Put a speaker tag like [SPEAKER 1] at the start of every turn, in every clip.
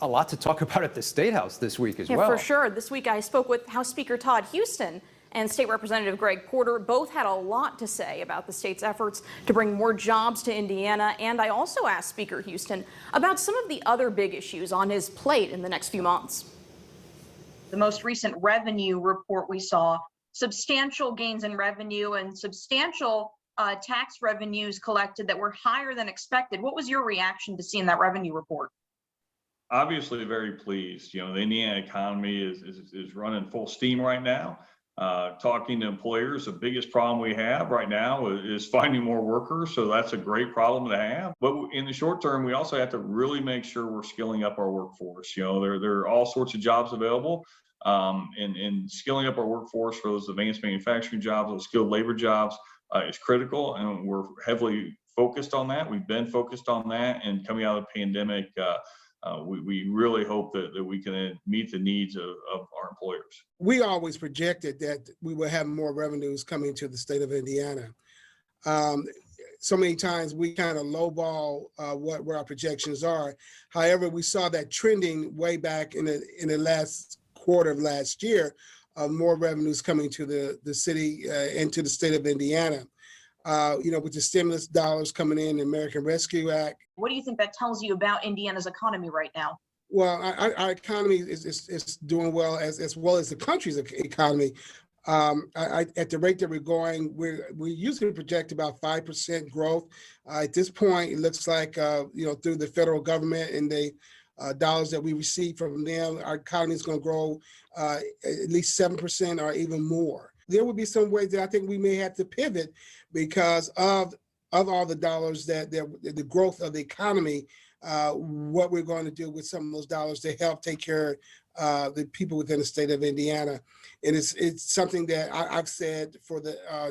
[SPEAKER 1] a lot to talk about at the State House this week as well.
[SPEAKER 2] For sure. This week I spoke with House Speaker Todd Huston and State Representative Greg Porter. Both had a lot to say about the state's efforts to bring more jobs to Indiana. And I also asked Speaker Huston about some of the other big issues on his plate in the next few months.
[SPEAKER 3] The most recent revenue report we saw, substantial gains in revenue and substantial tax revenues collected that were higher than expected. What was your reaction to seeing that revenue report?
[SPEAKER 4] Obviously very pleased. You know, the Indiana economy is running full steam right now. Talking to employers, the biggest problem we have right now is finding more workers. So that's a great problem to have. But in the short term, we also have to really make sure we're skilling up our workforce. You know, there are all sorts of jobs available, and skilling up our workforce for those advanced manufacturing jobs, those skilled labor jobs is critical. And we're heavily focused on that. We've been focused on that. And coming out of the pandemic, we really hope that we can meet the needs of our employers.
[SPEAKER 5] We always projected that we would have more revenues coming to the state of Indiana. So many times we kind of lowball where our projections are. However, we saw that trending way back in the last quarter of last year, more revenues coming to the city and to the state of Indiana. You know, with the stimulus dollars coming in, the American Rescue Act.
[SPEAKER 3] What do you think that tells you about Indiana's economy right now?
[SPEAKER 5] Well, our economy is doing well as the country's economy. At the rate that we're going, we usually project about 5% growth. At this point, it looks like you know, through the federal government and the dollars that we receive from them, our economy is going to grow at least 7% or even more. There will be some ways that I think we may have to pivot because of all the dollars that the growth of the economy, what we're going to do with some of those dollars to help take care of the people within the state of Indiana. And it's something that I've said for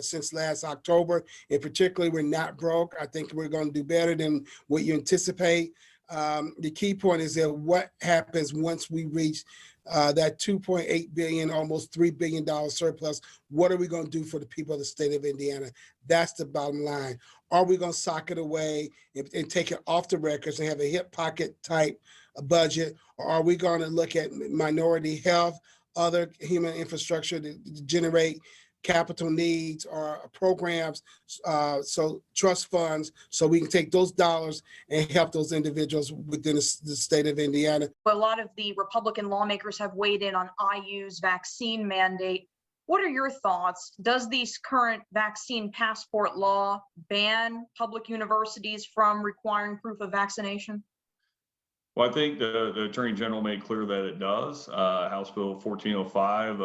[SPEAKER 5] since last October, and particularly we're not broke. I think we're going to do better than what you anticipate. The key point is that what happens once we reach that $2.8 billion, almost $3 billion surplus. What are we going to do for the people of the state of Indiana? That's the bottom line. Are we going to sock it away and take it off the records and have a hip pocket type budget? Or are we going to look at minority health, other human infrastructure to generate capital needs or programs, so trust funds, so we can take those dollars and help those individuals within the state of Indiana?
[SPEAKER 3] A lot of the Republican lawmakers have weighed in on IU's vaccine mandate. What are your thoughts? Does this current vaccine passport law ban public universities from requiring proof of vaccination?
[SPEAKER 4] Well, I think the Attorney General made clear that it does. House Bill 1405,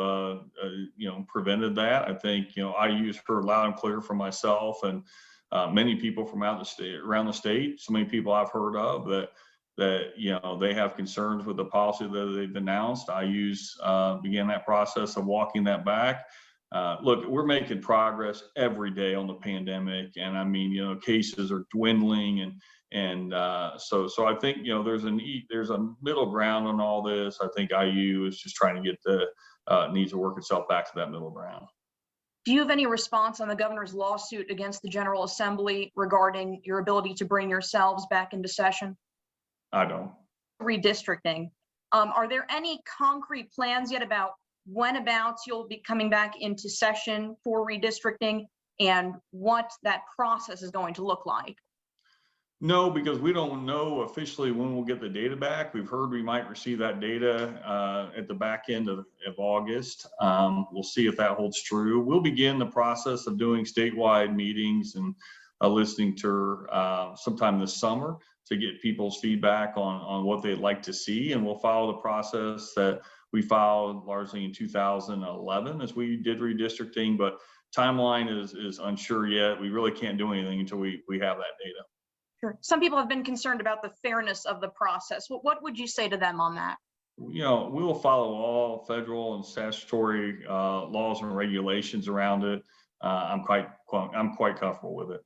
[SPEAKER 4] you know, prevented that. I think, you know, IU's heard loud and clear from myself and many people from around the state. So many people I've heard of that you know, they have concerns with the policy that they've announced. IU's began that process of walking that back. Look, we're making progress every day on the pandemic, and I mean, you know, cases are dwindling, and so I think, you know, there's a middle ground on all this. I think IU is just trying to get needs to work itself back to that middle ground.
[SPEAKER 3] Do you have any response on the governor's lawsuit against the General Assembly regarding your ability to bring yourselves back into session?
[SPEAKER 4] I don't.
[SPEAKER 3] Redistricting. Are there any concrete plans yet about whenabouts you'll be coming back into session for redistricting and what that process is going to look like?
[SPEAKER 4] No, because we don't know officially when we'll get the data back. We've heard we might receive that data at the back end of August. We'll see if that holds true. We'll begin the process of doing statewide meetings and a listening tour sometime this summer to get people's feedback on what they'd like to see. And we'll follow the process that we followed largely in 2011 as we did redistricting, but timeline is unsure yet. We really can't do anything until we have that data.
[SPEAKER 3] Sure. Some people have been concerned about the fairness of the process. What would you say to them on that?
[SPEAKER 4] You know, we will follow all federal and statutory laws and regulations around it. I'm quite comfortable with it.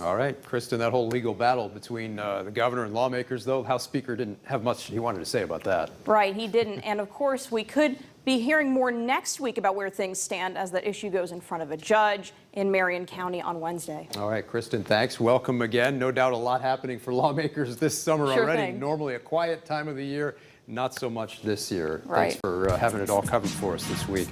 [SPEAKER 1] All right, Kristen, that whole legal battle between the governor and lawmakers, though, House Speaker didn't have much he wanted to say about that.
[SPEAKER 2] Right, he didn't. And of course, we could be hearing more next week about where things stand as that issue goes in front of a judge in Marion County on Wednesday.
[SPEAKER 1] All right, Kristen, thanks. Welcome again. No doubt a lot happening for lawmakers this summer
[SPEAKER 2] Sure
[SPEAKER 1] already.
[SPEAKER 2] thing.
[SPEAKER 1] Normally a quiet time of the year, not so much this year.
[SPEAKER 2] Right.
[SPEAKER 1] Thanks for having it all covered for us this week.